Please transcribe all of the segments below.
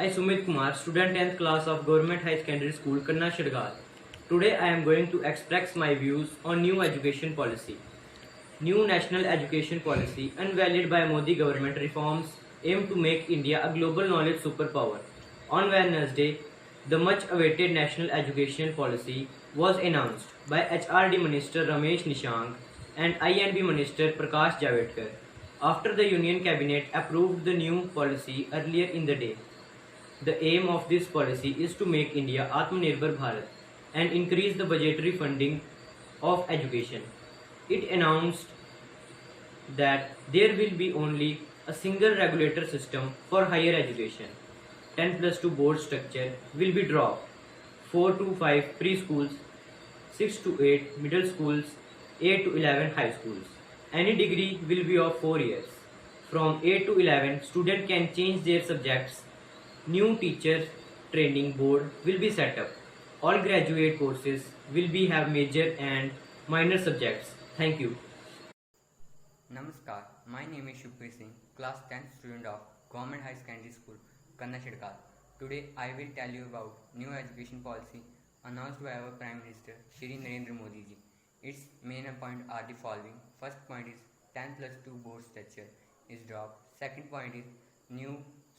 I Sumit Kumar, student 10th class of Government High Secondary School, Kanna Shirgal. Today I am going to express my views on new education policy. New national education policy, unveiled by Modi government reforms, aim to make India a global knowledge superpower. On Wednesday, the much-awaited national education policy was announced by HRD Minister Ramesh Nishank and INB Minister Prakash Javadekar after the Union Cabinet approved the new policy earlier in the day. The aim of this policy is to make India Atmanirbhar Bharat and increase the budgetary funding of education. It announced that there will be only a single regulator system for higher education. 10 plus 2 board structure will be dropped. 4 to 5 preschools, 6 to 8 middle schools, 8 to 11 high schools. Any degree will be of 4 years. From 8 to 11, student can change their subjects. New teacher training board will be set up. All graduate courses will be have major and minor subjects. Thank you. Namaskar, my name is Shubhir Singh, class 10th student of Government High Secondary School, Kanna Shirkal. Today I will tell you about new education policy announced by our Prime Minister Shri Narendra Modi ji. Its main points are the following. First point is 10 plus 2 board structure is dropped. Second point is new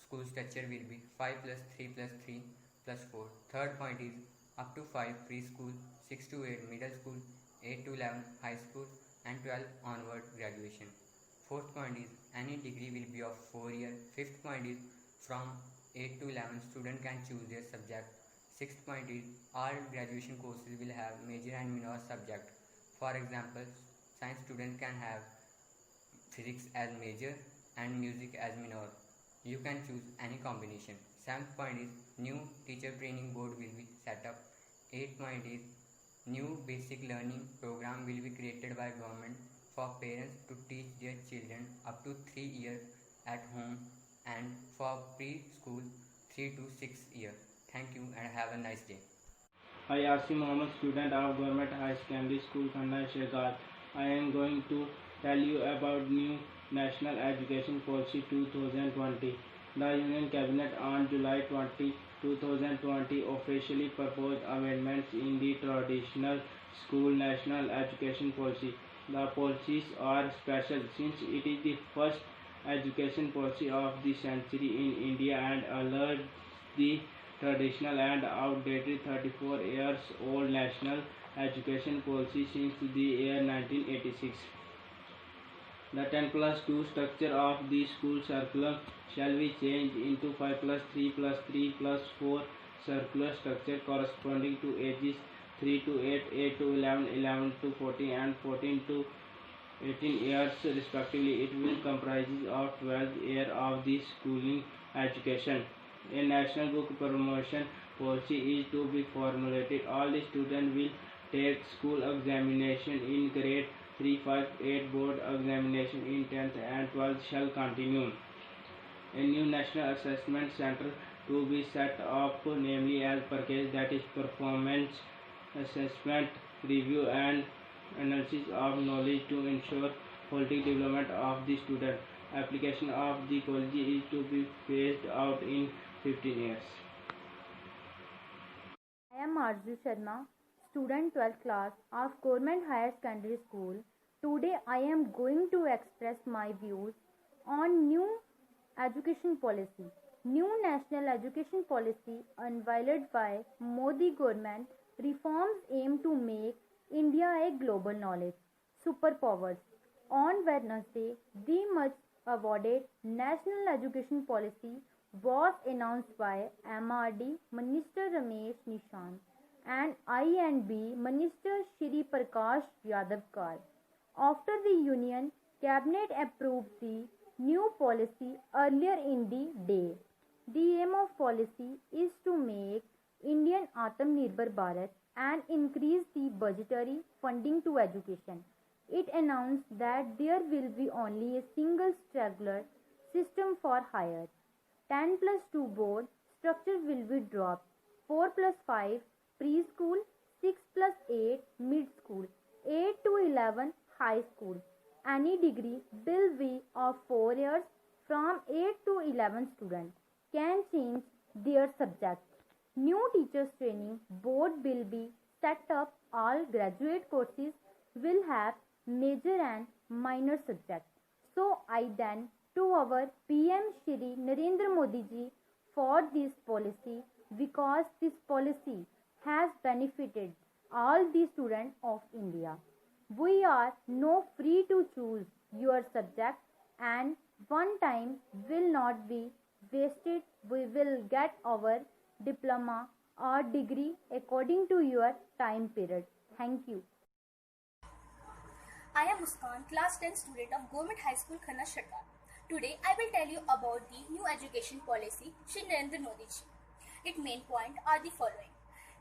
school structure will be 5 plus 3 plus 3 plus 4. Third point is up to 5 preschool, 6 to 8 middle school, 8 to 11 high school and 12 onward graduation. Fourth point is any degree will be of 4 years. Fifth point is from 8 to 11 student can choose their subject. Sixth point is all graduation courses will have major and minor subject. For example, science student can have physics as major and music as minor. You can choose any combination. Seventh point is new teacher training board will be set up. Eighth point is new basic learning program will be created by government for parents to teach their children up to 3 years at home and for preschool 3 to 6 years. Thank you and have a nice day. I Asim Mohammed, student of Government High Secondary School, Kanna Shirgal. I am going to tell you about new National Education Policy 2020. The Union Cabinet on July 20, 2020 officially proposed amendments in the traditional school national education policy. The policies are special since it is the first education policy of the century in India and alerts the traditional and outdated 34 years old national education policy since the year 1986. The 10 plus 2 structure of the school curriculum shall be changed into 5 plus 3 plus 3 plus 4 circular structure corresponding to ages 3 to 8, 8 to 11, 11 to 14 and 14 to 18 years respectively. It will comprise of 12 years of the schooling education. A national book promotion policy is to be formulated. All the students will take school examination in grade 3, 5, 8 board examination in 10th and 12th shall continue. A new national assessment center to be set up, namely as per case, that is performance assessment, review and analysis of knowledge to ensure holistic development of the student. Application of the policy is to be phased out in 15 years. I am Arju Sharma, student 12th class of Government Higher Secondary School. Today I am going to express my views on new education policy. New national education policy unveiled by Modi government reforms aim to make India a global knowledge superpower. On Wednesday, the much awarded national education policy was announced by MRD Minister Ramesh Nishank and INB Minister Shri Prakash Javadekar. After the Union Cabinet approved the new policy earlier in the day. The aim of policy is to make Indian Atmanirbhar Bharat and increase the budgetary funding to education. It announced that there will be only a single structural system for higher. 10 plus 2 board structure will be dropped. 4 plus 5 preschool, 6 plus 8 mid school, 8 to 11 high school. Any degree will be of 4 years from 8 to 11 students can change their subjects. New teachers training board will be set up. All graduate courses will have major and minor subjects. So I then to our PM Shri Narendra Modi ji for this policy, because this policy has benefited all the students of India. We are no free to choose your subject, and one time will not be wasted. We will get our diploma or degree according to your time period. Thank you. I am Muskan, class 10 student of Government High School Khanna Shadgar. Today I will tell you about the new education policy Shri Narendra Modi ji. Its main points are the following.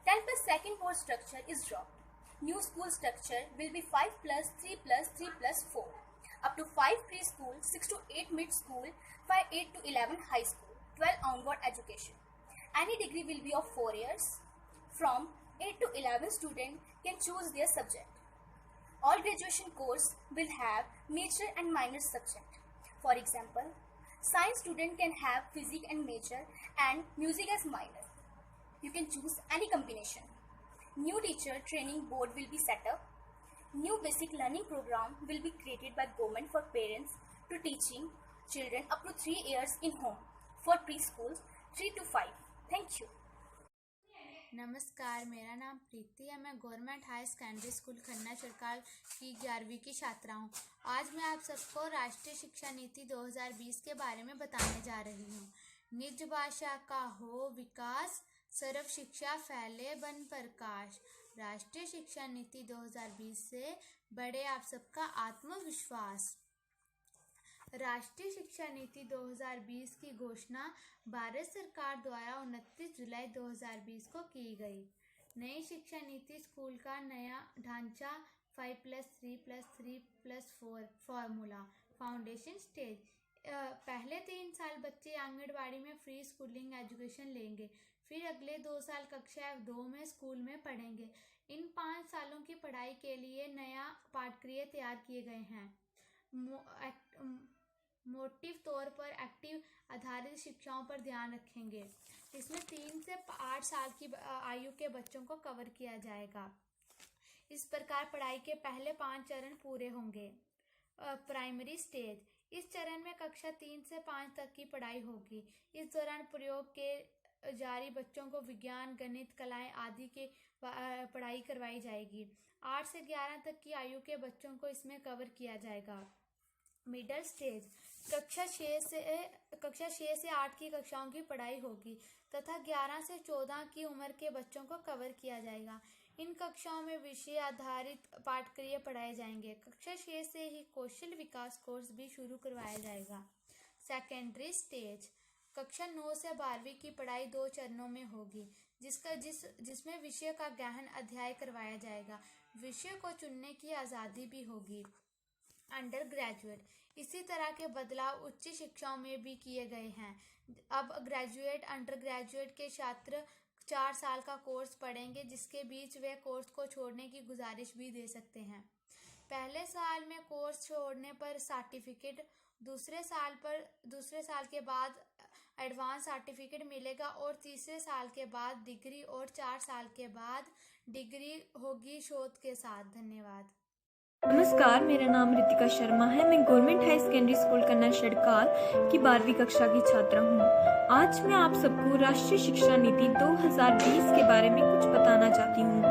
10 plus second board structure is dropped. New school structure will be 5 plus 3 plus 3 plus 4. Up to 5 preschool, 6 to 8 mid school, 8 to 11 high school, 12 onward education. Any degree will be of 4 years. From 8 to 11 students can choose their subject. All graduation course will have major and minor subject. For example, science student can have physics and major and music as minor. You can choose any combination. New teacher training board will be set up. New basic learning program will be created by government for parents to teaching children up to 3 years in home. For preschools 3 to 5. Thank you. नमस्कार, मेरा नाम प्रीति है। मैं government high secondary school Khanna Chhidkal की 11वीं की छात्रा हूँ। आज मैं आप सबको राष्ट्रीय शिक्षा नीति 2020 के बारे में बताने जा रही हूँ। निज भाषा का हो विकास, सर्व शिक्षा फैले बन प्रकाश। राष्ट्रीय शिक्षा नीति 2020 से बढ़े आप सबका आत्मविश्वास। राष्ट्रीय शिक्षा नीति 2020 की घोषणा भारत सरकार द्वारा 29 जुलाई 2020 को की गई। नई शिक्षा नीति स्कूल का नया ढांचा 5+3+3+4 फॉर्मूला फाउंडेशन स्टेज। पहले 3 साल बच्चे आंगनबाड़ी में फ्री स्कूलिंग एजुकेशन लेंगे, फिर अगले 2 साल कक्षा 2 में स्कूल में पढ़ेंगे। इन 5 सालों की पढ़ाई के लिए नया पाठ्यक्रम तैयार किए गए हैं। मोटिव तौर पर एक्टिव आधारित शिक्षाओं पर ध्यान रखेंगे। इसमें 3 से 8 साल की आयु के बच्चों को कवर किया जाएगा। इस प्रकार पढ़ाई के पहले 5 चरण पूरे होंगे। प्राइमरी स्टेज, इस चरण में कक्षा 3 से 5 तक की पढ़ाई होगी। इस दौरान प्रयोग के जारी बच्चों को विज्ञान, गणित, कलाएं आदि की पढ़ाई करवाई जाएगी। 8 से 11 तक की आयु के बच्चों को इसमें कवर किया जाएगा। मिडल स्टेज, कक्षा 6 से 8 की कक्षाओं की पढ़ाई होगी तथा 11 से 14 की उम्र के बच्चों को कवर किया जाएगा। इन कक्षाओं में विषय आधारित पाठ्यक्रम पढ़ाए जाएंगे। कक्षा 6 से ही कौशल विकास कोर्स भी शुरू करवाया जाएगा। सेकेंडरी स्टेज, कक्षा 9 से 12वीं की पढ़ाई 2 चरणों में होगी, जिसमें विषय का गहन अध्याय करवाया जाएगा। विषय को चुनने की आज़ादी भी होगी। अंडर ग्रेजुएट, इसी तरह के बदलाव उच्च शिक्षाओं में भी किए गए हैं। अब ग्रेजुएट, अंडर ग्रेजुएट के छात्र 4 साल का कोर्स पढ़ेंगे, जिसके बीच वे कोर्स को छोड़ने की गुजारिश भी दे सकते हैं। पहले साल में कोर्स छोड़ने पर सर्टिफिकेट, दूसरे साल के बाद एडवांस सर्टिफिकेट मिलेगा और तीसरे साल के बाद डिग्री और 4 साल के बाद डिग्री होगी शोध के साथ। धन्यवाद। नमस्कार, मेरा नाम रितिका शर्मा है। मैं गवर्नमेंट हाई सेकेंडरी स्कूल कन्ना छिड़काल की 12वीं कक्षा की छात्रा हूँ। आज मैं आप सबको राष्ट्रीय शिक्षा नीति 2020 के बारे में कुछ बताना चाहती हूँ।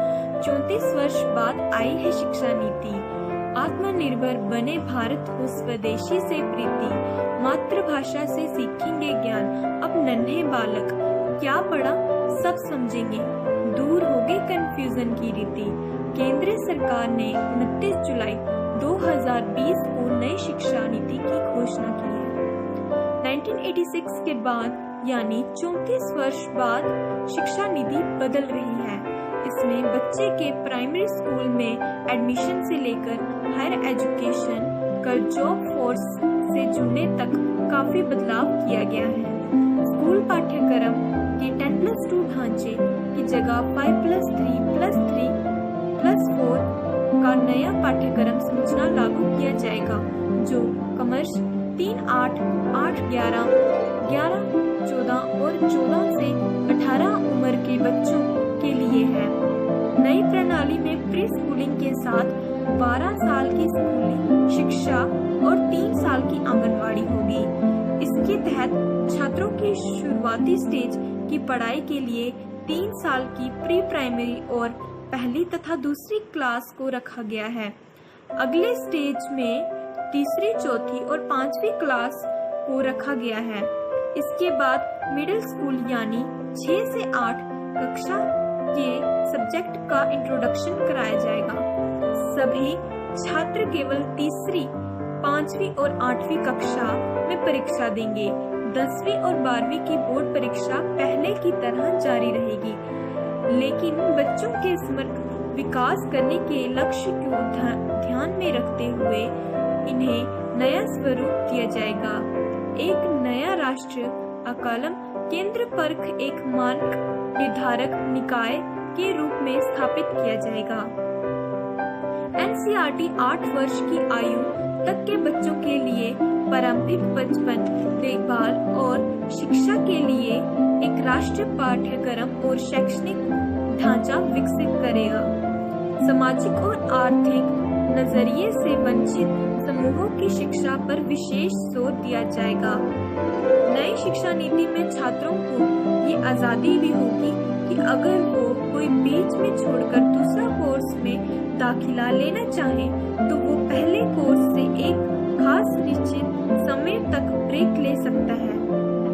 34 वर्ष बाद आई है शिक्षा नीति। आत्मनिर्भर बने भारत हो स्वदेशी से प्रीति, मातृभाषा से सीखेंगे ज्ञान। अब नन्हे बालक क्या पढ़ा सब समझेंगे, दूर होगी कंफ्यूजन की रीति। केंद्र सरकार ने 29 जुलाई 2020 को नई शिक्षा नीति की घोषणा की है। 1986 के बाद यानी 34 वर्ष बाद शिक्षा नीति बदल रही है। इसमें बच्चे के प्राइमरी स्कूल में एडमिशन से लेकर हायर एजुकेशन कर जॉब फोर्स से जुड़ने तक काफी बदलाव किया गया है। स्कूल पाठ्यक्रम के 10+2 ढांचे की जगह 5+3+3+4 का नया पाठ्यक्रम संरचना लागू किया जाएगा, जो कॉमर्स 3, 8, 8, 11, 11, 14 और 14 से 18 उम्र के बच्चों के लिए है। नई प्रणाली में प्री स्कूलिंग के साथ 12 साल की स्कूली शिक्षा और 3 साल की आंगनवाड़ी होगी। इसके तहत छात्रों की शुरुआती स्टेज की पढ़ाई के लिए 3 साल की प्री प्राइमरी और पहली तथा दूसरी क्लास को रखा गया है। अगले स्टेज में तीसरी, चौथी और 5वीं क्लास को रखा गया है। इसके बाद मिडिल स्कूल यानी 6 से 8 कक्षा के सब्जेक्ट का इंट्रोडक्शन कराया जाएगा। सभी छात्र केवल तीसरी, 5वीं और 8वीं कक्षा में परीक्षा देंगे। 10वीं और 12वीं की बोर्ड परीक्षा पहले की तरह जारी रहेगी, लेकिन बच्चों के समग्र विकास करने के लक्ष्य को ध्यान में रखते हुए इन्हें नया स्वरूप दिया जाएगा। एक नया राष्ट्रीय आकलन केंद्र पर एक मानक निर्धारक निकाय के रूप में स्थापित किया जाएगा। एनसीईआरटी 8 वर्ष की आयु तक के बच्चों के लिए पारंपरिक बचपन देखभाल और शिक्षा के लिए एक राष्ट्रीय पाठ्यक्रम और शैक्षणिक ढांचा विकसित करेगा। सामाजिक और आर्थिक नजरिए से वंचित समूहों की शिक्षा पर विशेष जोर दिया जाएगा। नई शिक्षा नीति में छात्रों को ये आजादी भी होगी कि अगर वो कोई बीच में छोड़कर दूसरा कोर्स में दाखिला लेना चाहे तो वो पहले कोर्स से एक खास निश्चित समय तक ब्रेक ले सकता है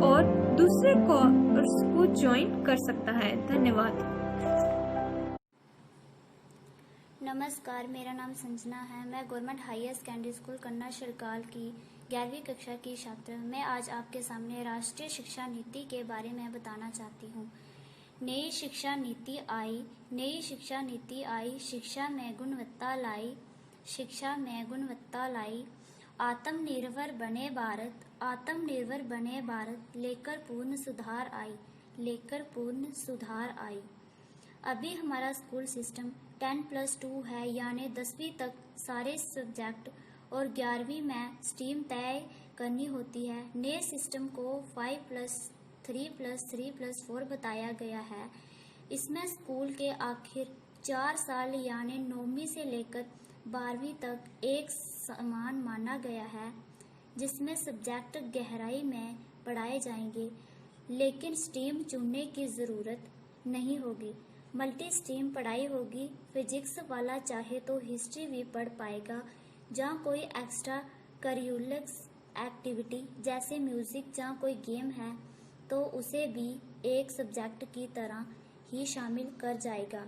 और दूसरे कोर्स को ज्वाइन कर सकता है। धन्यवाद। नमस्कार, मेरा नाम संजना है। मैं गवर्नमेंट हायर सेकेंडरी स्कूल कन्ना शिड़काल की 11वीं कक्षा की छात्र। मैं आज आपके सामने राष्ट्रीय शिक्षा नीति के बारे में बताना चाहती हूँ। नई शिक्षा नीति आई, शिक्षा में गुणवत्ता लाई, आत्मनिर्भर बने भारत लेकर पूर्ण सुधार आई। अभी हमारा स्कूल सिस्टम 10+2 है, यानी 10वीं तक सारे सब्जेक्ट और 11वीं में स्ट्रीम तय करनी होती है। नए सिस्टम को 5+3+3+4 बताया गया है। इसमें स्कूल के आखिर 4 साल यानी 9वीं से लेकर 12वीं तक एक समान माना गया है, जिसमें सब्जेक्ट गहराई में पढ़ाए जाएंगे, लेकिन स्ट्रीम चुनने की ज़रूरत नहीं होगी। मल्टी स्ट्रीम पढ़ाई होगी। फिजिक्स वाला चाहे तो हिस्ट्री भी पढ़ पाएगा। जहाँ कोई एक्स्ट्रा करिकुलर एक्टिविटी जैसे म्यूज़िक जहाँ कोई गेम है तो उसे भी एक सब्जेक्ट की तरह ही शामिल कर जाएगा।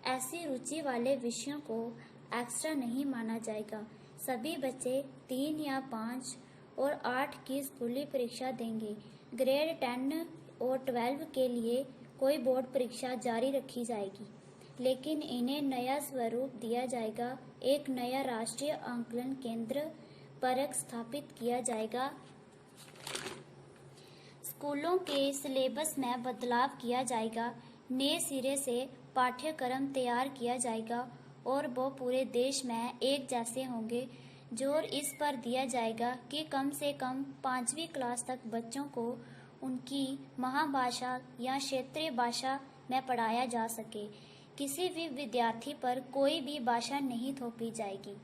ऐसी रुचि वाले विषयों को एक्स्ट्रा नहीं माना जाएगा। सभी बच्चे 3 या 5 और 8 की स्कूली परीक्षा देंगे। ग्रेड 10 और 12 के लिए कोई बोर्ड परीक्षा जारी रखी जाएगी, लेकिन इन्हें नया स्वरूप दिया जाएगा। एक नया राष्ट्रीय आकलन केंद्र परक स्थापित किया जाएगा। स्कूलों के सिलेबस में बदलाव किया जाएगा। नए सिरे से पाठ्यक्रम तैयार किया जाएगा और वो पूरे देश में एक जैसे होंगे। जोर इस पर दिया जाएगा कि कम से कम 5वीं क्लास तक बच्चों को उनकी महाभाषा या क्षेत्रीय भाषा में पढ़ाया जा सके। किसी भी विद्यार्थी पर कोई भी भाषा नहीं थोपी जाएगी।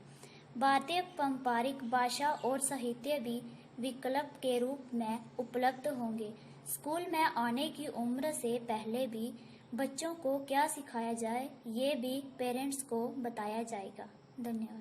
भारतीय पारंपरिक भाषा और साहित्य भी विकल्प के रूप में उपलब्ध होंगे। स्कूल में आने की उम्र से पहले भी बच्चों को क्या सिखाया जाए, ये भी पेरेंट्स को बताया जाएगा। धन्यवाद।